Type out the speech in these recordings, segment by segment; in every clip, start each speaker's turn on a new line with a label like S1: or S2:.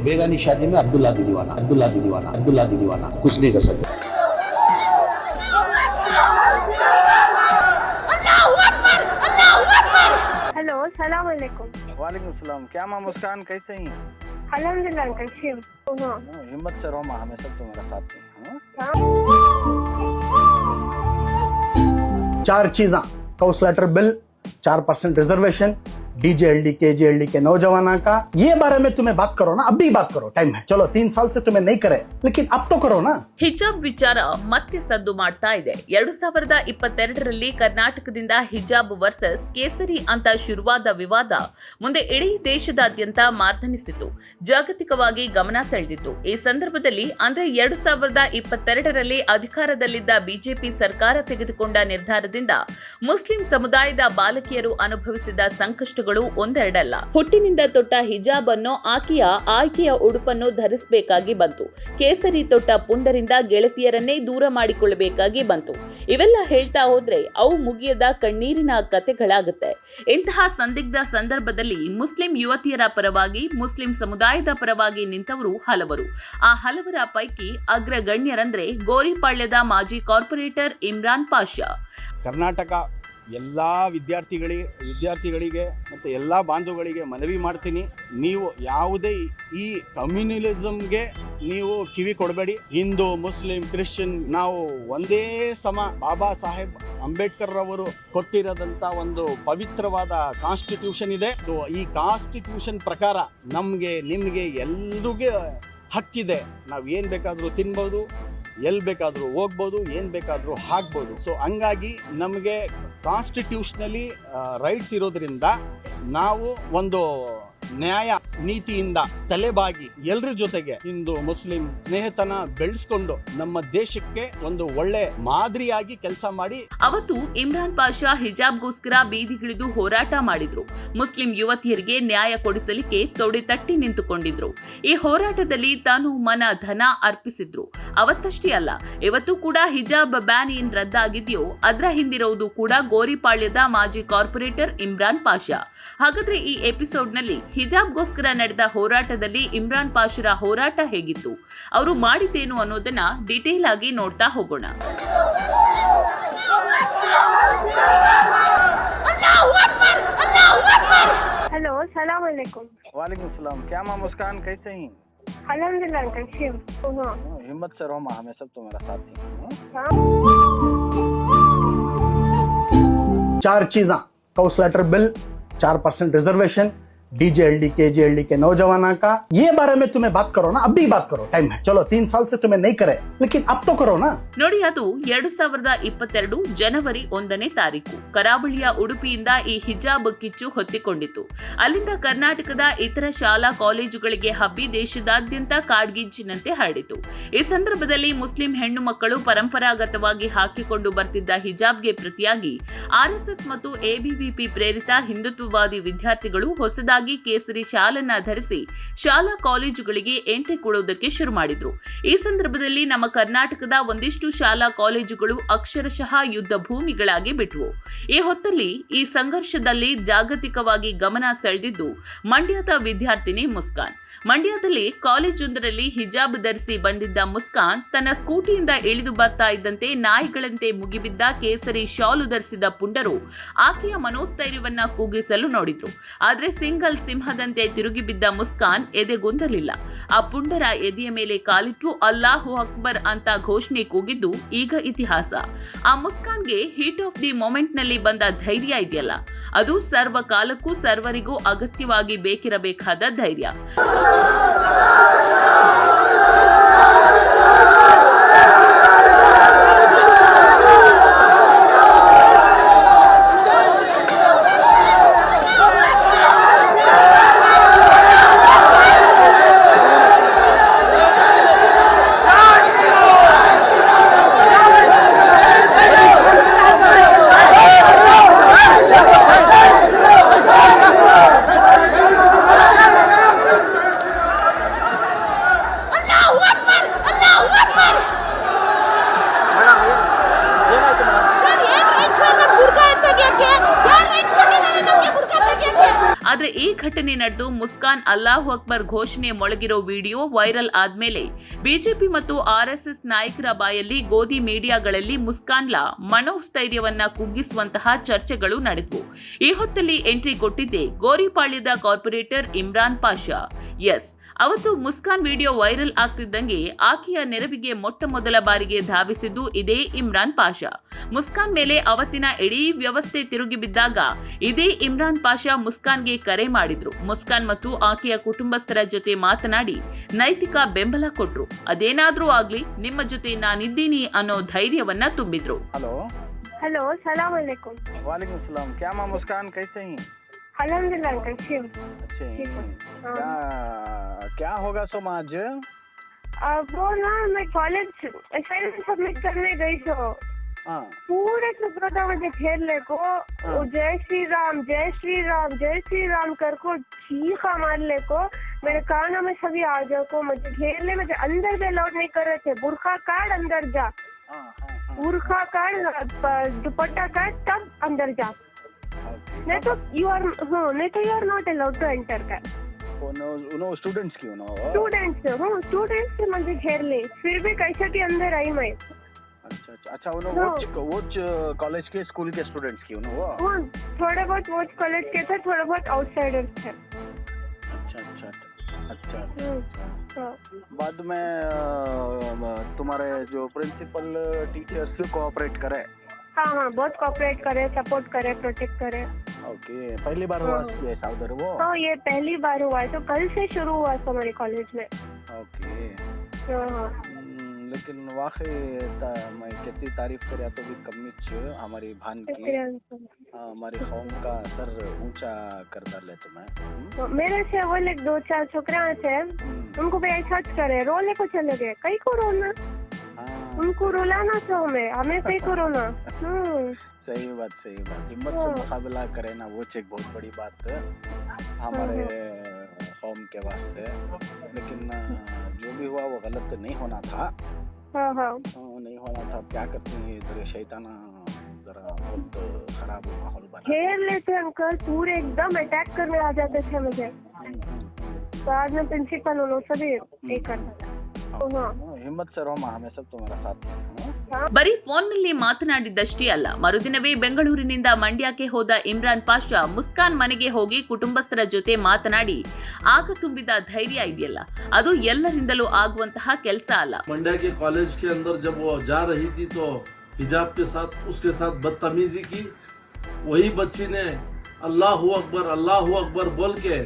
S1: बेगानी शादी में अब्दुल्ला दी दीवाना कुछ नहीं कर सकते।
S2: हेलो सलाम अलैकुम।
S3: वालेकुम सलाम। क्या माँ मुस्कान कैसे हैं?
S2: अल्हम्दुलिल्लाह कैसे हो?
S3: हिम्मत से रहो माँ, हमेशा तुम्हारा साथ में।
S4: 4 चीज़ा काउंस लेटर बिल, 4% रिजर्वेशन, डीजेएलडी केजेएलडी के नौजवाना का, ये बारे में तुम्हें बात करो ना, अभी बात करो, टाइम है। चलो 3 साल से तुम्हें नहीं करे, लेकिन अब तो करो ना।
S5: ಹಿಜಾಬ್ ವಿಚಾರ ಮತ್ತೆ ಸದ್ದು ಮಾಡ್ತಾ ಇದೆ. 2022ರಲ್ಲಿ ಕರ್ನಾಟಕದಿಂದ ಹಿಜಾಬ್ ವರ್ಸಸ್ ಕೇಸರಿ ಅಂತ ಶುರುವಾದ ವಿವಾದ ಮುಂದೆ ಇಡೀ ದೇಶದಾದ್ಯಂತ ಮಾರ್ಧನಿಸಿತು, ಜಾಗತಿಕವಾಗಿ ಗಮನ ಸೆಳೆದಿತ್ತು. ಈ ಸಂದರ್ಭದಲ್ಲಿ ಅಂದ್ರೆ 2022ರಲ್ಲಿ ಅಧಿಕಾರದಲ್ಲಿದ್ದ ಬಿಜೆಪಿ ಸರ್ಕಾರ ತೆಗೆದುಕೊಂಡ ನಿರ್ಧಾರದಿಂದ ಮುಸ್ಲಿಂ ಸಮುದಾಯದ ಬಾಲಕಿಯರು ಅನುಭವಿಸಿದ ಸಂಕಷ್ಟಗಳು ಒಂದೆರಡಲ್ಲ. ಹುಟ್ಟಿನಿಂದ ತೊಟ್ಟ ಹಿಜಾಬ್ ಅನ್ನು ಆಯ್ಕೆಯ ಉಡುಪನ್ನು ಧರಿಸಬೇಕಾಗಿ ಬಂತು. ಕೇಸರಿ ತೊಟ್ಟ ಪುಂಡರಿಂದ ಗೆಳತಿಯರನ್ನೇ ದೂರ ಮಾಡಿಕೊಳ್ಳಬೇಕಾಗಿ ಬಂತು. ಇವೆಲ್ಲ ಹೇಳ್ತಾ ಹೋದ್ರೆ ಅವು ಮುಗಿಯದ ಕಣ್ಣೀರಿನ ಕಥೆಗಳಾಗುತ್ತೆ. ಇಂತಹ ಸಂದಿಗ್ಧ ಸಂದರ್ಭದಲ್ಲಿ ಮುಸ್ಲಿಂ ಯುವತಿಯರ ಪರವಾಗಿ, ಮುಸ್ಲಿಂ ಸಮುದಾಯದ ಪರವಾಗಿ ನಿಂತವರು ಹಲವರು. ಆ ಹಲವರ ಪೈಕಿ ಅಗ್ರಗಣ್ಯರಂದ್ರೆ ಗೋರಿಪಾಳ್ಯದ ಮಾಜಿ ಕಾರ್ಪೊರೇಟರ್ ಇಮ್ರಾನ್ ಪಾಷಾ.
S6: ಕರ್ನಾಟಕ ಎಲ್ಲ ವಿದ್ಯಾರ್ಥಿಗಳಿಗೆ ಮತ್ತು ಎಲ್ಲ ಬಾಂಧವಗಳಿಗೆ ಮನವಿ ಮಾಡ್ತೀನಿ, ನೀವು ಯಾವುದೇ ಈ ಕಮ್ಯುನಲಿಸಮ್ಗೆ ನೀವು ಕಿವಿ ಕೊಡಬೇಡಿ. ಹಿಂದೂ, ಮುಸ್ಲಿಂ, ಕ್ರಿಶ್ಚಿಯನ್ ನಾವು ಒಂದೇ ಸಮ. ಬಾಬಾ ಸಾಹೇಬ್ ಅಂಬೇಡ್ಕರ್ ಅವರು ಕೊಟ್ಟಿರೋದಂಥ ಒಂದು ಪವಿತ್ರವಾದ ಕಾನ್ಸ್ಟಿಟ್ಯೂಷನ್ ಇದೆ. ಸೊ ಈ ಕಾನ್ಸ್ಟಿಟ್ಯೂಷನ್ ಪ್ರಕಾರ ನಮಗೆ, ನಿಮಗೆ ಎಲ್ರಿಗೂ ಹಕ್ಕಿದೆ. ನಾವು ಏನು ಬೇಕಾದರೂ ತಿನ್ಬೋದು, ಎಲ್ಲಿ ಬೇಕಾದರೂ ಹೋಗ್ಬೋದು, ಏನು ಬೇಕಾದರೂ ಹಾಕ್ಬೋದು. ಸೊ ಹಂಗಾಗಿ ನಮಗೆ ಕಾನ್ಸ್ಟಿಟ್ಯೂಷನಲಿ ರೈಟ್ಸ್ ಇರೋದ್ರಿಂದ ನಾವು ಒಂದು ನ್ಯಾಯ ನೀತಿಯಿಂದ ತಲೆಬಾಗಿ ಎಲ್ಲರ ಜೊತೆಗೆ ಹಿಂದೂ ಮುಸ್ಲಿಂ ಸ್ನೇಹಿತನ ಬೆಳೆಸ್ಕೊಂಡು ನಮ್ಮ ದೇಶಕ್ಕೆ ಒಂದು ಒಳ್ಳೆ ಮಾದರಿಯಾಗಿ ಕೆಲಸ ಮಾಡಿ.
S5: ಅವತ್ತು ಇಮ್ರಾನ್ ಪಾಷಾ ಹಿಜಾಬ್ಗೋಸ್ಕರ ಬೀದಿಗಿಳಿದು ಹೋರಾಟ ಮಾಡಿದ್ರು. ಮುಸ್ಲಿಂ ಯುವತಿಯರಿಗೆ ನ್ಯಾಯ ಕೊಡಿಸಲಿಕ್ಕೆ ತೊಡೆ ತಟ್ಟಿ ನಿಂತುಕೊಂಡಿದ್ರು. ಈ ಹೋರಾಟದಲ್ಲಿ ತಾನು ಮನ ಧನ ಅರ್ಪಿಸಿದ್ರು. ಅವತ್ತಷ್ಟೇ ಅಲ್ಲ, ಇವತ್ತು ಕೂಡ ಹಿಜಾಬ್ ಬ್ಯಾನ್ ಏನ್ ರದ್ದಾಗಿದೆಯೋ ಅದರ ಹಿಂದಿರುವುದು ಕೂಡ ಗೋರಿಪಾಳ್ಯದ ಮಾಜಿ ಕಾರ್ಪೊರೇಟರ್ ಇಮ್ರಾನ್ ಪಾಷಾ. ಹಾಗಾದ್ರೆ ಈ ಎಪಿಸೋಡ್ನಲ್ಲಿ ಹಿಜಾಬ್ಗೋಸ್ಕರ ನಡೆದ ಹೋರಾಟದಲ್ಲಿ ಇಮ್ರಾನ್ ಪಾಷರ ಹೋರಾಟ ಹೇಗಿತ್ತು, ಅವರು ಮಾಡಿದ್ದೇನು ಅನ್ನೋದನ್ನ ಡಿಟೇಲ್ ಆಗಿ ನೋಡ್ತಾ ಹೋಗೋಣ.
S2: हेलो सलाम अलैकुम।
S3: वालेकुम सलाम। क्या माँ मुस्कान कैसे हैं?
S2: अल्हम्दुलिल्लाह कैसे हो?
S3: हिम्मत से रहो माँ, हमेशा तुम्हारा साथ में।
S4: 4 चीज़ा काउंस लेटर बिल, 4% रिजर्वेशन, डीजेएलडी केजेएलडी के नौजवाना का, ये बारे में तुम्हें बात करो ना, अभी बात करो, टाइम है। चलो 3 साल से तुम्हें नहीं करे, लेकिन अब तो करो ना।
S5: ನೋಡಿ, ಅದು 2022 ಜನವರಿ 1ನೇ ತಾರೀಕು ಕರಾವಳಿಯ ಉಡುಪಿಯಿಂದ ಈ ಹಿಜಾಬ್ ಕಿಚ್ಚು ಹೊತ್ತಿಕೊಂಡಿತು. ಅಲ್ಲಿಂದ ಕರ್ನಾಟಕದ ಇತರ ಶಾಲಾ ಕಾಲೇಜುಗಳಿಗೆ ಹಬ್ಬಿ ದೇಶದಾದ್ಯಂತ ಕಾಡ್ಗಿಚ್ಚಿನಂತೆ ಹರಡಿತು. ಈ ಸಂದರ್ಭದಲ್ಲಿ ಮುಸ್ಲಿಂ ಹೆಣ್ಣು ಮಕ್ಕಳು ಪರಂಪರಾಗತವಾಗಿ ಹಾಕಿಕೊಂಡು ಬರ್ತಿದ್ದ ಹಿಜಾಬ್ಗೆ ಪ್ರತಿಯಾಗಿ ಆರ್ಎಸ್ಎಸ್ ಮತ್ತು ಎಬಿವಿಪಿ ಪ್ರೇರಿತ ಹಿಂದುತ್ವವಾದಿ ವಿದ್ಯಾರ್ಥಿಗಳು ಹೊಸದಾಗಿ ಕೇಸರಿ ಶಾಲನ್ನ ಧರಿಸಿ ಶಾಲಾ ಕಾಲೇಜುಗಳಿಗೆ ಎಂಟ್ರಿ ಕೊಡುವುದಕ್ಕೆ ಶುರು ಮಾಡಿದ್ರು. ಈ ಸಂದರ್ಭದಲ್ಲಿ ನಮ್ಮ ಕರ್ನಾಟಕದ ಒಂದಿಷ್ಟು ಶಾಲಾ ಕಾಲೇಜುಗಳು ಅಕ್ಷರಶಃ ಯುದ್ಧ ಭೂಮಿಗಳಾಗಿ ಬಿಟ್ವು. ಈ ಹೊತ್ತಲ್ಲಿ ಈ ಸಂಘರ್ಷದಲ್ಲಿ ಜಾಗತಿಕವಾಗಿ ಗಮನ ಸೆಳೆದಿದ್ದು ಮಂಡ್ಯದ ವಿದ್ಯಾರ್ಥಿನಿ ಮುಸ್ಕಾನ್. ಮಂಡ್ಯದಲ್ಲಿ ಕಾಲೇಜೊಂದರಲ್ಲಿ ಹಿಜಾಬ್ ಧರಿಸಿ ಬಂದಿದ್ದ ಮುಸ್ಕಾನ್ ತನ್ನ ಸ್ಕೂಟಿಯಿಂದ ಇಳಿದು ಬರ್ತಾ ಇದ್ದಂತೆ ನಾಯಿಗಳಂತೆ ಮುಗಿಬಿದ್ದ ಕೇಸರಿ ಶಾಲು ಧರಿಸಿದ ಪುಂಡರು ಆಕೆಯ ಮನೋಸ್ಥೈರ್ಯವನ್ನ ಕುಗ್ಗಿಸಲು ನೋಡಿದ್ರು. ಆದ್ರೆ ಸಿಂಗಲ್ ಸಿಂಹದಂತೆ ತಿರುಗಿ ಬಿದ್ದ ಮುಸ್ಕಾನ್ ಎದೆಗುಂದಲಿಲ್ಲ. ಆ ಪುಂಡರ ಎದೆಯ ಮೇಲೆ ಕಾಲಿಟ್ಟು ಅಲ್ಲಾಹು ಅಕ್ಬರ್ ಅಂತ ಘೋಷಣೆ ಕೂಗಿದ್ದು ಈಗ ಇತಿಹಾಸ. ಆ ಮುಸ್ಕಾನ್ಗೆ ಹೀಟ್ ಆಫ್ ದಿ ಮೊಮೆಂಟ್ ನಲ್ಲಿ ಬಂದ ಧೈರ್ಯ ಇದೆಯಲ್ಲ, ಅದು ಸರ್ವಕಾಲಕ್ಕೂ ಸರ್ವರಿಗೂ ಅಗತ್ಯವಾಗಿ ಬೇಕಿರಬೇಕಾದ ಧೈರ್ಯ. ಆದ್ರೆ ಈ ಘಟನೆ ನಡೆದು ಮುಸ್ಕಾನ್ ಅಲ್ಲಾಹು ಅಕ್ಬರ್ ಘೋಷಣೆ ಮೊಳಗಿರೋ ವಿಡಿಯೋ ವೈರಲ್ ಆದ್ಮೇಲೆ ಬಿಜೆಪಿ ಮತ್ತು ಆರ್ಎಸ್ಎಸ್ ನಾಯಕರ ಬಾಯಲ್ಲಿ ಗೋಧಿ ಮೀಡಿಯಾಗಳಲ್ಲಿ ಮುಸ್ಕಾನ್ಲ ಮನೋಸ್ಥೈರ್ಯವನ್ನ ಕುಗ್ಗಿಸುವಂತಹ ಚರ್ಚೆಗಳು ನಡೆದವು. ಈ ಹೊತ್ತಲ್ಲಿ ಎಂಟ್ರಿ ಕೊಟ್ಟಿದ್ದೆ ಗೋರಿಪಾಳ್ಯದ ಕಾರ್ಪೊರೇಟರ್ ಇಮ್ರಾನ್ ಪಾಷಾ. ಎಸ್, ಅವತ್ತು ಮುಸ್ಕಾನ್ ವಿಡಿಯೋ ವೈರಲ್ ಆಗ್ತಿದ್ದಂಗೆ ಆಕೆಯ ನೆರವಿಗೆ ಮೊಟ್ಟ ಮೊದಲ ಬಾರಿಗೆ ಧಾವಿಸಿದ್ದು ಇದೇ ಇಮ್ರಾನ್ ಪಾಷಾ. ಮುಸ್ಕಾನ್ ಮೇಲೆ ಅವತ್ತಿನ ಇಡೀ ವ್ಯವಸ್ಥೆ ತಿರುಗಿ ಬಿದ್ದಾಗ ಇದೇ ಇಮ್ರಾನ್ ಪಾಷಾ ಮುಸ್ಕಾನ್ಗೆ ಕರೆ ಮಾಡಿದ್ರು. ಮುಸ್ಕಾನ್ ಮತ್ತು ಆಕೆಯ ಕುಟುಂಬಸ್ಥರ ಜೊತೆ ಮಾತನಾಡಿ ನೈತಿಕ ಬೆಂಬಲ ಕೊಟ್ರು. ಅದೇನಾದ್ರೂ ಆಗ್ಲಿ, ನಿಮ್ಮ ಜೊತೆ ನಾನಿದ್ದೀನಿ ಅನ್ನೋ ಧೈರ್ಯವನ್ನ ತುಂಬಿದ್ರು.
S2: हेलो सलाम अलैकुम।
S3: वालेकुम सलाम। क्या माँ मुस्कान कैसे हैं?
S2: अल्हम्दुलिल्लाह अंकल शिव।
S3: अच्छे
S2: ठीक
S3: हैं।
S2: है। हाँ।
S3: क्या होगा सोम आज?
S2: वो ना मैं कॉलेज असाइनमेंट सबमिट करने गई तो
S3: हाँ।
S2: पूरे छुपा था मुझे घेरने को। वो जय श्री राम जय श्री राम जय श्री राम कर को चीखा मारने को। मेरे कानों में सभी आ जाओ को मुझे घेरने, मुझे अंदर भी अलाउड नहीं कर रहे थे। बुरखा काट अंदर जा, बुरखा काट दुपट्टा काट तब अंदर जा, नहीं तो you are not allowed to enter कर।
S3: स्टूडेंट्स की
S2: स्टूडेंट्स से मुझे घेर ले, फिर भी कैसे भी अंदर आई मैं।
S3: अच्छा वो कॉलेज के स्कूल के स्टूडेंट्स की वो
S2: थोड़े बहुत वो कॉलेज के थे, थोड़े बहुत आउटसाइडर्स थे।
S3: अच्छा। बाद में तुम्हारे जो प्रिंसिपल टीचर्स कोऑपरेट करे?
S2: हाँ बहुत कोऑपरेट करे, सपोर्ट करे, प्रोटेक्ट करे।
S3: ओके, पहली बार हुआ ऐसा उधर वो?
S2: हाँ ये पहली बार हुआ है, तो कल से शुरू हुआ हमारे कॉलेज में।
S3: ओके।
S2: हाँ
S3: लेकिन वाकई मैं कितनी तारीफ करे तो भी कमी हमारी भान की, हमारी कौम का सर ऊंचा कर डाले तुम्हें।
S2: तो मेरे से वो लोग 2-4 छोकरा थे, उनको भी ऐसा करे रोने को चले गए। कई को रोना, उनको रुलाना तो हमें कई को रोना।
S3: सही बात। हिम्मत से मुकाबला करे ना, वो एक बहुत बड़ी बात है हमारे कौम के वास्ते। लेकिन जो भी हुआ वो गलत नहीं होना था। नहीं होना था। क्या करते हैं इधर शैताना जरा बहुत खराब माहौल बना
S2: घेर लेते अंकल, पूरे एकदम अटैक करने आ जाते थे मुझे। बाद में प्रिंसिपल उन्होंने सभी एक करता था।
S3: हिम्मत से रहो, हमें सब तुम्हारा साथ हैं।
S5: ಬರೀ ಫೋನ್ನಲ್ಲಿ ಮಾತನಾಡಿದ್ದಷ್ಟೇ ಅಲ್ಲ, ಮರುದಿನವೇ ಬೆಂಗಳೂರಿನಿಂದ ಮಂಡ್ಯಕ್ಕೆ ಹೋದ ಇಮ್ರಾನ್ ಪಾಷಾ ಮುಸ್ಕಾನ್ ಮನೆಗೆ ಹೋಗಿ ಕುಟುಂಬಸ್ಥರ ಜೊತೆ ಮಾತನಾಡಿ ಆಗ ತುಂಬಿದ ಧೈರ್ಯ ಇದೆಯಲ್ಲ, ಅದು ಎಲ್ಲರಿಂದಲೂ ಆಗುವಂತಹ ಕೆಲಸ ಅಲ್ಲ.
S7: मंड्या के कॉलेज के अंदर जब वो जा रही थी तो हिजाब के साथ उसके साथ बदतमीजी की। वही बच्ची ने अल्लाहू अकबर बोल के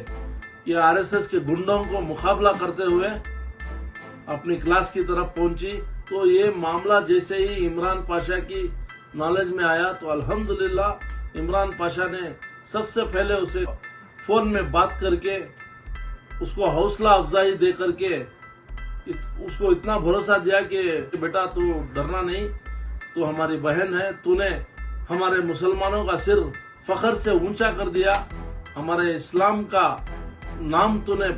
S7: ये आरएसएस के गुंडों को मुकाबला करते हुए अपनी क्लास की तरफ पहुंची। तो ये मामला जैसे ही इमरान पाशा की नॉलेज में आया तो अल्हम्दुलिल्लाह इमरान पाशा ने सबसे पहले उसे फोन में बात करके उसको हौसला अफजाई दे करके उसको इतना भरोसा दिया कि बेटा तू डरना नहीं, तू हमारी बहन है, तूने हमारे मुसलमानों का सिर फख्र से ऊंचा कर दिया, हमारे इस्लाम का नाम तूने,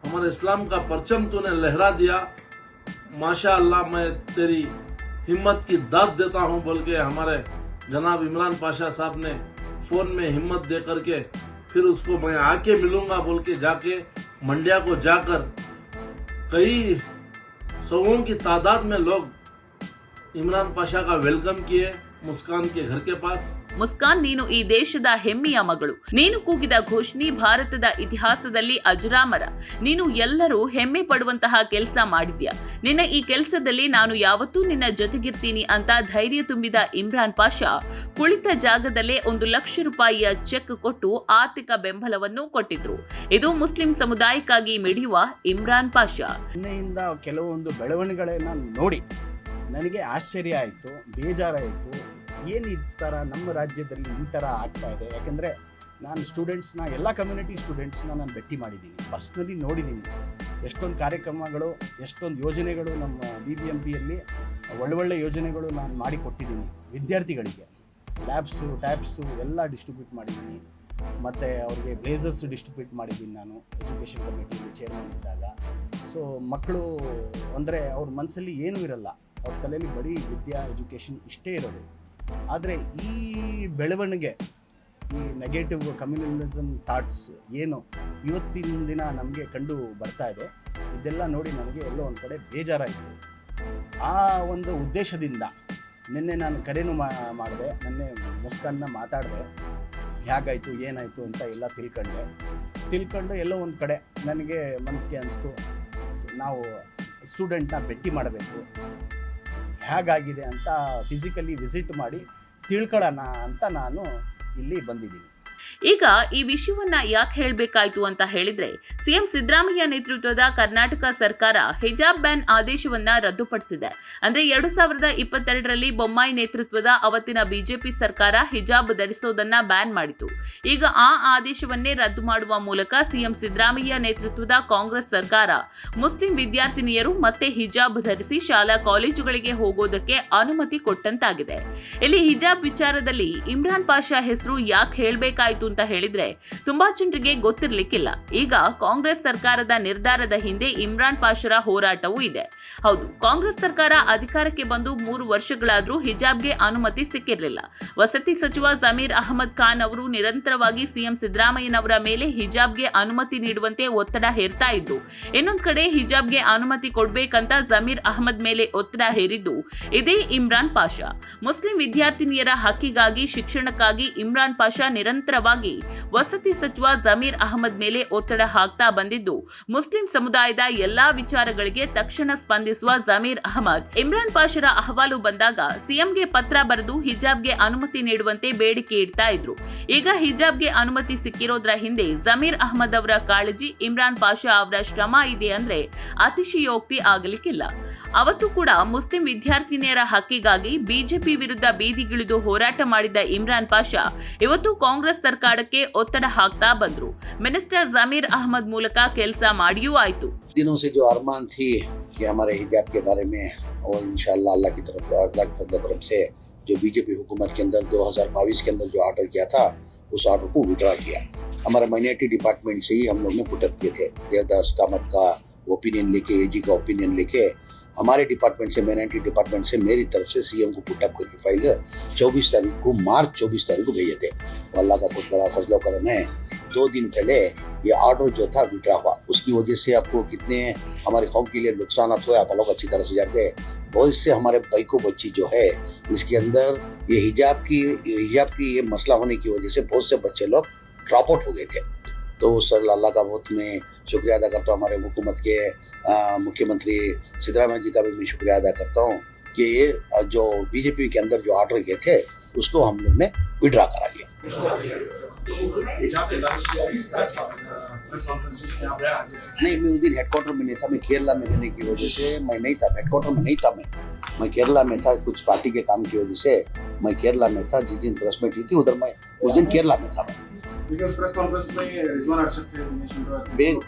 S7: हमारे इस्लाम का परचम तूने लहरा दिया, माशाअल्लाह मैं तेरी हिम्मत की दाद देता हूं बोल के हमारे जनाब इमरान पाशा साहब ने फोन में हिम्मत दे करके फिर उसको मैं आके मिलूंगा बोल के जाके मंड्या को जाकर कई सौों की तादाद में लोग इमरान पाशा का वेलकम किए मुस्कान के घर के पास।
S5: ಮುಸ್ಕಾನ್, ನೀನು ಈ ದೇಶದ ಹೆಮ್ಮೆಯ ಮಗಳು. ನೀನು ಕೂಗಿದ ಘೋಷಣೆ ಭಾರತದ ಇತಿಹಾಸದಲ್ಲಿ ಅಜರಾಮರ. ನೀನು ಎಲ್ಲರೂ ಹೆಮ್ಮೆ ಪಡುವಂತಹ ಕೆಲಸ ಮಾಡಿದ್ಯಾ. ನಿನ್ನ ಈ ಕೆಲಸದಲ್ಲಿ ನಾನು ಯಾವತ್ತೂ ನಿನ್ನ ಜೊತೆಗಿರ್ತೀನಿ ಅಂತ ಧೈರ್ಯ ತುಂಬಿದ ಇಮ್ರಾನ್ ಪಾಷಾ ಕುಳಿತ ಜಾಗದಲ್ಲೇ 1 ಲಕ್ಷ ರೂಪಾಯಿಯ ಚೆಕ್ ಕೊಟ್ಟು ಆರ್ಥಿಕ ಬೆಂಬಲವನ್ನು ಕೊಟ್ಟಿದ್ರು. ಇದು ಮುಸ್ಲಿಂ ಸಮುದಾಯಕ್ಕಾಗಿ ಮಿಡಿಯುವ ಇಮ್ರಾನ್ ಪಾಷಾ.
S6: ನಿನ್ನೆಯಿಂದ ಕೆಲವೊಂದು ಬೆಳವಣಿಗೆಗಳನ್ನ ನೋಡಿ ನನಗೆ ಆಶ್ಚರ್ಯ ಆಯಿತು, ಬೇಜಾರಾಯಿತು. ಏನು ಈ ಥರ ನಮ್ಮ ರಾಜ್ಯದಲ್ಲಿ ಈ ಥರ ಆಗ್ತಾ ಇದೆ? ಯಾಕೆಂದರೆ ನಾನು ಸ್ಟೂಡೆಂಟ್ಸ್ನ, ಎಲ್ಲ ಕಮ್ಯುನಿಟಿ ಸ್ಟೂಡೆಂಟ್ಸ್ನ ನಾನು ಭೇಟಿ ಮಾಡಿದ್ದೀನಿ, ಪರ್ಸ್ನಲಿ ನೋಡಿದ್ದೀನಿ. ಎಷ್ಟೊಂದು ಕಾರ್ಯಕ್ರಮಗಳು, ಎಷ್ಟೊಂದು ಯೋಜನೆಗಳು ನಮ್ಮ BBMPಯಲ್ಲಿ ಒಳ್ಳೊಳ್ಳೆ ಯೋಜನೆಗಳು ನಾನು ಮಾಡಿಕೊಟ್ಟಿದ್ದೀನಿ ವಿದ್ಯಾರ್ಥಿಗಳಿಗೆ. ಲ್ಯಾಬ್ಸು, ಟ್ಯಾಬ್ಸು ಎಲ್ಲ ಡಿಸ್ಟ್ರಿಬ್ಯೂಟ್ ಮಾಡಿದ್ದೀನಿ. ಮತ್ತು ಅವ್ರಿಗೆ ಬ್ಲೇಸರ್ಸ್ ಡಿಸ್ಟ್ರಿಬ್ಯೂಟ್ ಮಾಡಿದ್ದೀನಿ ನಾನು ಎಜುಕೇಷನ್ ಕಮಿಟಿಯಲ್ಲಿ ಚೇರ್ಮನ್ ಇದ್ದಾಗ. ಸೊ ಮಕ್ಕಳು ಅಂದರೆ ಅವ್ರ ಮನಸ್ಸಲ್ಲಿ ಏನೂ ಇರಲ್ಲ, ಅವ್ರ ತಲೆಯಲ್ಲಿ ಬರೀ ವಿದ್ಯಾ, ಎಜುಕೇಷನ್ ಇಷ್ಟೇ ಇರೋದು. ಆದರೆ ಈ ಬೆಳವಣಿಗೆ ಈ ನೆಗೆಟಿವ್ ಕಮ್ಯುನಲಿಸಮ್ ಥಾಟ್ಸ್ ಏನು ಇವತ್ತಿನ ದಿನ ನಮಗೆ ಕಂಡು ಬರ್ತಾ ಇದೆ, ಇದೆಲ್ಲ ನೋಡಿ ನನಗೆ ಎಲ್ಲೋ ಒಂದು ಕಡೆ ಬೇಜಾರಾಯಿತು. ಆ ಒಂದು ಉದ್ದೇಶದಿಂದ ನಿನ್ನೆ ನಾನು ಕರೆನೂ ಮಾಡಿದೆ, ನಿನ್ನೆ ಮುಸ್ಕಾನ್ನ ಮಾತಾಡಿದೆ, ಹೇಗಾಯಿತು ಏನಾಯಿತು ಅಂತ ಎಲ್ಲ ತಿಳ್ಕೊಂಡು ಎಲ್ಲೋ ಒಂದು ಕಡೆ ನನಗೆ ಮನಸ್ಸಿಗೆ ಅನಿಸ್ತು, ನಾವು ಸ್ಟೂಡೆಂಟ್ನ ಭೇಟಿ ಮಾಡಬೇಕು, ಹೇಗಾಗಿದೆ ಅಂತ ಫಿಸಿಕಲಿ ವಿಸಿಟ್ ಮಾಡಿ ತಿಳ್ಕೊಳ್ಳೋಣ ಅಂತ ನಾನು ಇಲ್ಲಿ ಬಂದಿದ್ದೀನಿ.
S5: ಈಗ ಈ ವಿಷಯವನ್ನ ಯಾಕೆ ಹೇಳಬೇಕಾಯ್ತು ಅಂತ ಹೇಳಿದ್ರೆ, ಸಿಎಂ ಸಿದ್ದರಾಮಯ್ಯ ನೇತೃತ್ವದ ಕರ್ನಾಟಕ ಸರ್ಕಾರ ಹಿಜಾಬ್ ಬ್ಯಾನ್ ಆದೇಶವನ್ನ ರದ್ದುಪಡಿಸಿದೆ. ಅಂದ್ರೆ 2022ರಲ್ಲಿ ಬೊಮ್ಮಾಯಿ ನೇತೃತ್ವದ ಅವತ್ತಿನ ಬಿಜೆಪಿ ಸರ್ಕಾರ ಹಿಜಾಬ್ ಧರಿಸೋದನ್ನ ಬ್ಯಾನ್ ಮಾಡಿತು. ಈಗ ಆ ಆದೇಶವನ್ನೇ ರದ್ದು ಮಾಡುವ ಮೂಲಕ ಸಿಎಂ ಸಿದ್ದರಾಮಯ್ಯ ನೇತೃತ್ವದ ಕಾಂಗ್ರೆಸ್ ಸರ್ಕಾರ ಮುಸ್ಲಿಂ ವಿದ್ಯಾರ್ಥಿನಿಯರು ಮತ್ತೆ ಹಿಜಾಬ್ ಧರಿಸಿ ಶಾಲಾ ಕಾಲೇಜುಗಳಿಗೆ ಹೋಗೋದಕ್ಕೆ ಅನುಮತಿ ಕೊಟ್ಟಂತಾಗಿದೆ. ಇಲ್ಲಿ ಹಿಜಾಬ್ ವಿಚಾರದಲ್ಲಿ ಇಮ್ರಾನ್ ಪಾಷಾ ಹೆಸರು ಯಾಕೆ ಹೇಳಬೇಕಾಯ್ತು ಅಂತ ಹೇಳಿದ್ರೆ ತುಂಬಾ ಜನರಿಗೆ ಗೊತ್ತಿರ್ಲಿಕ್ಕಿಲ್ಲ. ಈಗ ಕಾಂಗ್ರೆಸ್ ಸರ್ಕಾರದ ನಿರ್ಧಾರದ ಹಿಂದೆ ಇಮ್ರಾನ್ ಪಾಷರ ಹೋರಾಟವೂ ಇದೆ. ಹೌದು, ಕಾಂಗ್ರೆಸ್ ಸರ್ಕಾರ ಅಧಿಕಾರಕ್ಕೆ ಬಂದು 3 ವರ್ಷಗಳಾದ್ರೂ ಹಿಜಾಬ್ಗೆ ಅನುಮತಿ ಸಿಕ್ಕಿರಲಿಲ್ಲ. ವಸತಿ ಸಚಿವ ಜಮೀರ್ ಅಹಮದ್ ಖಾನ್ ಅವರು ನಿರಂತರವಾಗಿ ಸಿಎಂ ಸಿದ್ದರಾಮಯ್ಯನವರ ಮೇಲೆ ಹಿಜಾಬ್ಗೆ ಅನುಮತಿ ನೀಡುವಂತೆ ಒತ್ತಡ ಹೇರ್ತಾ ಇದ್ದು, ಇನ್ನೊಂದ್ ಕಡೆ ಹಿಜಾಬ್ಗೆ ಅನುಮತಿ ಕೊಡ್ಬೇಕಂತ ಜಮೀರ್ ಅಹಮದ್ ಮೇಲೆ ಒತ್ತಡ ಹೇರಿದ್ದು ಇದೇ ಇಮ್ರಾನ್ ಪಾಷಾ. ಮುಸ್ಲಿಂ ವಿದ್ಯಾರ್ಥಿನಿಯರ ಹಕ್ಕಿಗಾಗಿ, ಶಿಕ್ಷಣಕ್ಕಾಗಿ ಇಮ್ರಾನ್ ಪಾಷಾ ನಿರಂತರವಾಗಿ ವಸತಿ ಸಚಿವ ಜಮೀರ್ ಅಹಮದ್ ಮೇಲೆ ಒತ್ತಡ ಹಾಕ್ತಾ ಬಂದಿದ್ದು, ಮುಸ್ಲಿಂ ಸಮುದಾಯದ ಎಲ್ಲಾ ವಿಚಾರಗಳಿಗೆ ತಕ್ಷಣ ಸ್ಪಂದಿಸುವ ಜಮೀರ್ ಅಹಮದ್ ಇಮ್ರಾನ್ ಪಾಷರ ಅಹವಾಲು ಬಂದಾಗ ಸಿಎಂಗೆ ಪತ್ರ ಬರೆದು ಹಿಜಾಬ್ಗೆ ಅನುಮತಿ ನೀಡುವಂತೆ ಬೇಡಿಕೆ ಇಡ್ತಾ ಇದ್ರು. ಈಗ ಹಿಜಾಬ್ಗೆ ಅನುಮತಿ ಸಿಕ್ಕಿರೋದ್ರ ಹಿಂದೆ ಜಮೀರ್ ಅಹಮದ್ ಅವರ ಕಾಳಜಿ, ಇಮ್ರಾನ್ ಪಾಷಾ ಅವರ ಶ್ರಮ ಇದೆ ಅಂದ್ರೆ ಅತಿಶಯೋಕ್ತಿ ಆಗಲಿಕ್ಕಿಲ್ಲ. ಅವತ್ತು ಕೂಡ ಮುಸ್ಲಿಂ ವಿದ್ಯಾರ್ಥಿನಿಯರ ಹಕ್ಕಿಗಾಗಿ ಬಿಜೆಪಿ ವಿರುದ್ಧ ಬೀದಿಗಿಳಿದು ಹೋರಾಟ ಮಾಡಿದ ಇಮ್ರಾನ್ ಪಾಷಾ ಇವತ್ತು ಕಾಂಗ್ರೆಸ್ ಸರ್ಕಾರಕ್ಕೆ ಒತ್ತಡ ಹಾಕ್ತಾ ಬಂದ್ರು. ಮಿನಿಸ್ಟರ್ ಜಮೀರ್ ಅಹಮದ್ ಮೂಲಕ ಕೆಲಸ ಮಾಡಿಯೂ ಆಯ್ತು.
S1: दिनों से जो अरमान थी कि हमारे हिजाब के बारे में, और इंशाल्लाह अल्लाह की तरफ अल्लाह के फजल करम से जो बीजेपी हुकूमत के अंदर 2022 के अंदर जो ऑर्डर किया था, उस ऑर्डर को विड्रॉ किया. हमारा माइनॉरिटी डिपार्टमेंट से ही हम लोग ने पुटअप किए थे. देवदास कामत का ओपिनियन लेके, एजी का ओपिनियन लेके, हमारे डिपार्टमेंट से, माइनॉरिटी डिपार्टमेंट से, मेरी तरफ से सीएम को पुटअप करके फाइल 24 तारीख को, मार्च 24 तारीख को भेजे थे. अल्लाह का बहुत बड़ा फजल करम है, 2 दिन पहले ये ऑर्डर जो था विड्रॉ हुआ. उसकी वजह से आपको कितने हमारे कौम के लिए नुकसान हुए आप लोग अच्छी तरह से जानते हैं. बहुत से हमारे भाई को बच्ची जो है, इसके अंदर ये हिजाब की ये मसला होने की वजह से बहुत से बच्चे लोग ड्रॉप आउट हो गए थे. तो सर अल्लाह का बहुत मैं शुक्रिया अदा करता हूँ. हमारे हुकूमत के मुख्यमंत्री सिद्धरामैया जी का भी मैं शुक्रिया अदा करता हूँ कि ये जो बीजेपी के अंदर जो ऑर्डर किए थे उसको हम लोग ने विड्रॉ करा लिया. नहीं, मैं उस दिन हेडक्वार्टर में नहीं था, मैं केरला में रहने की वजह से मैं नहीं था, हेडक्वार्टर में नहीं था. मैं केरला में था, कुछ पार्टी के काम की वजह से मैं केरला में था. जिस दिन प्रेस मीट हुई थी उधर मैं उस दिन केरला में था.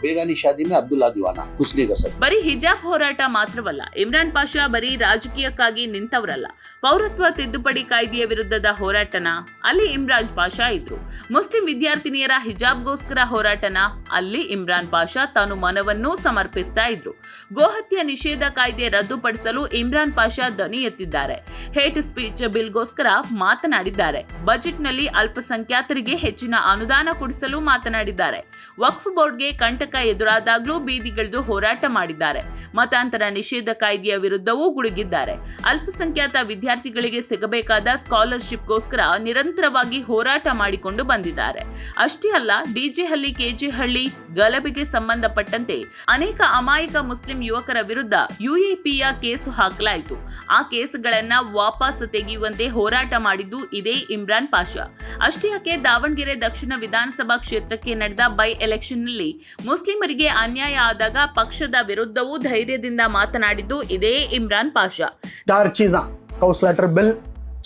S1: ಬೇಗಾನಿ ಶಾದಿ में ಅಬ್ದುಲ್ಲಾ ದಿವಾನಾ कुछ नहीं कर सकते.
S5: ಬರೀ ಹಿಜಾಬ್ ಹೋರಾಟ ಮಾತ್ರವಲ್ಲ, ಇಮ್ರಾನ್ ಪಾಷಾ ಬರೀ ರಾಜಕೀಯಕ್ಕಾಗಿ ನಿಂತವರಲ್ಲ. ಪೌರತ್ವ ತಿದ್ದುಪಡಿ ಕಾಯ್ದೆಯ ವಿರುದ್ಧದ ಹೋರಾಟನ, ಅಲ್ಲಿ ಇಮ್ರಾನ್ ಪಾಷಾ ಇದ್ರು. ಮುಸ್ಲಿಂ ವಿದ್ಯಾರ್ಥಿನಿಯರ ಹಿಜಾಬ್ಗೋಸ್ಕರ ಹೋರಾಟನ, ಅಲ್ಲಿ ಇಮ್ರಾನ್ ಪಾಷಾ ತಾನು ಮನವನ್ನೂ ಸಮರ್ಪಿಸ್ತಾ ಇದ್ರು. ಗೋಹತ್ಯೆ ನಿಷೇಧ ಕಾಯ್ದೆ ರದ್ದುಪಡಿಸಲು ಇಮ್ರಾನ್ ಪಾಷಾ ಧ್ವನಿ ಎತ್ತಿದ್ದಾರೆ. ಹೇಟ್ ಸ್ಪೀಚ್ ಬಿಲ್ಗೋಸ್ಕರ ಮಾತನಾಡಿದ್ದಾರೆ. ಬಜೆಟ್ನಲ್ಲಿ ಅಲ್ಪಸಂಖ್ಯಾತರಿಗೆ ಹೆಚ್ಚಿನ ಅನುದಾನ ಕೊಡಿಸಲು ಮಾತನಾಡಿದ್ದಾರೆ. ವಕ್ಫ್ ಬೋರ್ಡ್ಗೆ ಕಂಟಕ ಎದುರಾದಾಗಲೂ ಬೀದಿಗಿಳಿದು ಹೋರಾಟ ಮಾಡಿದ್ದಾರೆ. ಮತಾಂತರ ನಿಷೇಧ ಕಾಯ್ದೆಯ ವಿರುದ್ಧವೂ ಗುಡುಗಿದ್ದಾರೆ. ಅಲ್ಪಸಂಖ್ಯಾತ ವಿದ್ಯಾರ್ಥಿಗಳಿಗೆ ಸಿಗಬೇಕಾದ ಸ್ಕಾಲರ್ಶಿಪ್ಗೋಸ್ಕರ ನಿರಂತರವಾಗಿ ಹೋರಾಟ ಮಾಡಿಕೊಂಡು ಬಂದಿದ್ದಾರೆ. ಅಷ್ಟೇ ಅಲ್ಲ, ಡಿಜೆ ಹಳ್ಳಿ, ಕೆಜೆ ಹಳ್ಳಿ ಗಲಭೆಗೆ ಸಂಬಂಧಪಟ್ಟಂತೆ ಅನೇಕ ಅಮಾಯಕ ಮುಸ್ಲಿಂ ಯುವಕರ ವಿರುದ್ಧ ಯುಎಪಿಯ ಕೇಸು ಹಾಕಲಾಯಿತು. ಆ ಕೇಸುಗಳನ್ನ ವಾಪಸ್ ತೆಗೆಯುವಂತೆ ಹೋರಾಟ ಮಾಡಿದ್ದು ಇದೇ ಇಮ್ರಾನ್ ಪಾಷಾ. ಅಷ್ಟೇ ಯಾಕೆ, ದಾವಣಗೆರೆ ದಕ್ಷಿಣ ವಿಧಾನಸಭಾ ಕ್ಷೇತ್ರಕ್ಕೆ ನಡೆದ ಬೈ ಎಲೆಕ್ಷನ್ ನಲ್ಲಿ ಮುಸ್ಲಿಮರಿಗೆ ಅನ್ಯಾಯ ಆದಾಗ ಪಕ್ಷದ ವಿರುದ್ಧವೂ ಧೈರ್ಯದಿಂದ ಮಾತನಾಡಿದ್ದು ಇದೇ ಇಮ್ರಾನ್ ಪಾಷಾ.
S4: 4 चीज़ा, काउंसलर बिल,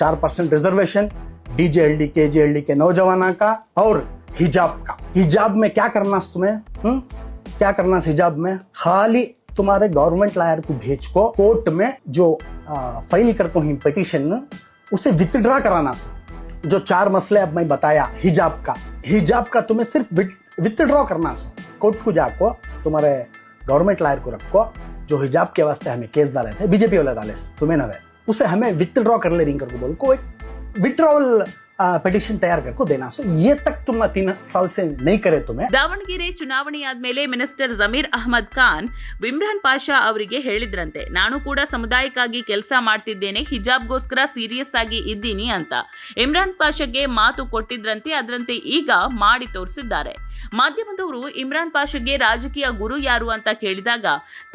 S4: 4% रिजर्वेशन, डीजेएलडी केजेएलडी के नौजवानों का, और हिजाब का. हिजाब में क्या करना है तुम्हें? क्या करना है हिजाब में? खाली तुम्हारे गवर्नमेंट लॉयर को भेज को कोर्ट में जो फाइल करते हो पिटीशन, उसे विथड्रॉ कराना. जो 4 मसले अब मैं बताया हिजाब का तुम्हें सिर्फ विथड्रॉ करना है. कोर्ट को जाको तुम्हारे गवर्नमेंट लॉयर को रखो, जो हिजाब के वास्ते हमें केस डाले थे, बीजेपी वाले डाले तुम्हें नवे, उसे हमें विथड्रॉ कर ले रिंग करके बोल को एक विथड्रॉल पिटीशन तैयार करके देना। सो ये तक तुम 3 साल से नहीं करे तुम्हें।
S5: ದಾವಣಗೆರೆ ಚುನಾವಣೆಯಾದ್ಮೇಲೆ ಮಿನಿಸ್ಟರ್ ಜಮೀರ್ ಅಹ್ಮದ್ ಖಾನ್ ಇಮ್ರಾನ್ ಪಾಷಾ ಅವರಿಗೆ ಹೇಳಿದ್ರಂತೆ, ನಾನು ಕೂಡ ಸಮುದಾಯಕ್ಕಾಗಿ ಕೆಲಸ ಮಾಡ್ತಿದ್ದೇನೆ, ಹಿಜಾಬ್ಗೋಸ್ಕರ ಸೀರಿಯಸ್ ಆಗಿ ಇದ್ದೀನಿ ಅಂತ. ಇಮ್ರಾನ್ ಪಾಷಾಗೆ ಮಾತು ಕೊಟ್ಟಿದ್ರಂತೆ, ಅದರಂತೆ ಈಗ ಮಾಡಿ ತೋರಿಸಿದ್ದಾರೆ. ಮಾಧ್ಯಮದವರು ಇಮ್ರಾನ್ ಪಾಷಾಗೆ ರಾಜಕೀಯ ಗುರು ಯಾರು ಅಂತ ಕೇಳಿದಾಗ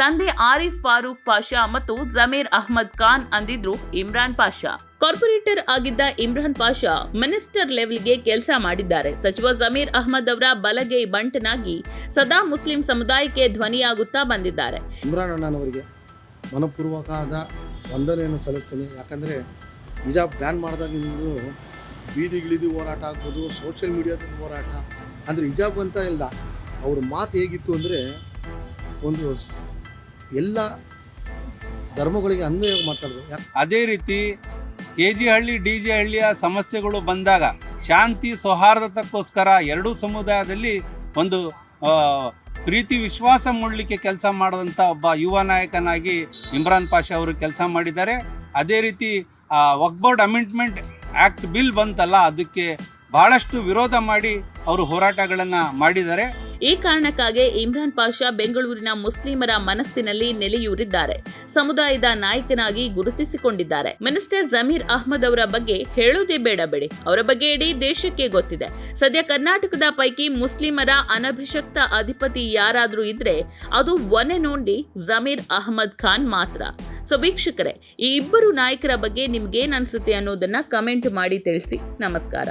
S5: ತಂದೆ ಆರಿಫ್ ಫಾರೂಕ್ ಪಾಷಾ ಮತ್ತು ಜಮೀರ್ ಅಹ್ಮದ್ ಖಾನ್ ಅಂದಿದ್ರು ಇಮ್ರಾನ್ ಪಾಷಾ. ಕಾರ್ಪೊರೇಟರ್ ಆಗಿದ್ದ ಇಮ್ರಾನ್ ಪಾಷಾ ಮಿನಿಸ್ಟರ್ ಲೆವೆಲ್ಗೆ ಕೆಲಸ ಮಾಡಿದ್ದಾರೆ. ಸಚಿವ ಜಮೀರ್ ಅಹ್ಮದ್ ಅವರ ಬಲಗೈ ಬಂಟನಾಗಿ ಸದಾ ಮುಸ್ಲಿಂ ಸಮುದಾಯಕ್ಕೆ ಧ್ವನಿಯಾಗುತ್ತಾ ಬಂದಿದ್ದಾರೆ.
S8: ಇಮ್ರಾನ್ ಅಣ್ಣನವರಿಗೆ ಮನಪೂರ್ವಕವಾದ ವಂದನೆಯನ್ನು ಸಲ್ಲಿಸ್ತೀನಿ. ಯಾಕಂದರೆ ಹಿಜಾಬ್ ಬ್ಯಾನ್ ಮಾಡಿದಾಗಿಂದು ಬೀದಿಗಿಳಿದು ಹೋರಾಟ ಆಗ್ಬೋದು, ಸೋಷಿಯಲ್ ಮೀಡಿಯಾದಲ್ಲಿ ಹೋರಾಟ, ಅಂದರೆ ಹಿಜಾಬ್ ಅಂತ ಇಲ್ಲ, ಅವ್ರ ಮಾತು ಹೇಗಿತ್ತು ಅಂದರೆ ಒಂದು ಎಲ್ಲ ಧರ್ಮಗಳಿಗೆ ಅನ್ವಯ ಮಾತಾಡೋದು.
S9: ಅದೇ ರೀತಿ KG ಹಳ್ಳಿ DG ಹಳ್ಳಿಯ ಸಮಸ್ಯೆಗಳು ಬಂದಾಗ ಶಾಂತಿ ಸೌಹಾರ್ದತೆಗೋಸ್ಕರ ಎರಡೂ ಸಮುದಾಯದಲ್ಲಿ ಒಂದು ಪ್ರೀತಿ ವಿಶ್ವಾಸ ಮೂಡಲಿಕ್ಕೆ ಕೆಲಸ ಮಾಡಿದಂಥ ಒಬ್ಬ ಯುವ ನಾಯಕನಾಗಿ ಇಮ್ರಾನ್ ಪಾಷಾ ಅವರು ಕೆಲಸ ಮಾಡಿದ್ದಾರೆ. ಅದೇ ರೀತಿ ವಕ್ಫ್ ಬೋರ್ಡ್ ಅಮೆಂಡ್ಮೆಂಟ್ ಆ್ಯಕ್ಟ್ ಬಿಲ್ ಬಂತಲ್ಲ, ಅದಕ್ಕೆ ಬಹಳಷ್ಟು ವಿರೋಧ ಮಾಡಿ ಅವರು ಹೋರಾಟಗಳನ್ನು ಮಾಡಿದ್ದಾರೆ.
S5: ಈ ಕಾರಣಕ್ಕಾಗಿ ಇಮ್ರಾನ್ ಪಾಷಾ ಬೆಂಗಳೂರಿನ ಮುಸ್ಲಿಮರ ಮನಸ್ಸಿನಲ್ಲಿ ನೆಲೆಯೂರಿದ್ದಾರೆ. ಸಮುದಾಯದ ನಾಯಕನಾಗಿ ಗುರುತಿಸಿಕೊಂಡಿದ್ದಾರೆ. ಮಿನಿಸ್ಟರ್ ಜಮೀರ್ ಅಹ್ಮದ್ ಅವರ ಬಗ್ಗೆ ಹೇಳೋದೇ ಬೇಡ ಬಿಡಿ, ಅವರ ಬಗ್ಗೆ ಇಡೀ ದೇಶಕ್ಕೆ ಗೊತ್ತಿದೆ. ಸದ್ಯ ಕರ್ನಾಟಕದ ಪೈಕಿ ಮುಸ್ಲಿಮರ ಅನಭಿಷಕ್ತ ಅಧಿಪತಿ ಯಾರಾದ್ರೂ ಇದ್ರೆ ಅದು one and only Zameer Ahmed Khan ಮಾತ್ರ. ಸೊ ವೀಕ್ಷಕರೇ, ಈ ಇಬ್ಬರು ನಾಯಕರ ಬಗ್ಗೆ ನಿಮ್ಗೇನ್ ಅನ್ಸುತ್ತೆ ಅನ್ನೋದನ್ನ ಕಮೆಂಟ್ ಮಾಡಿ ತಿಳಿಸಿ. ನಮಸ್ಕಾರ.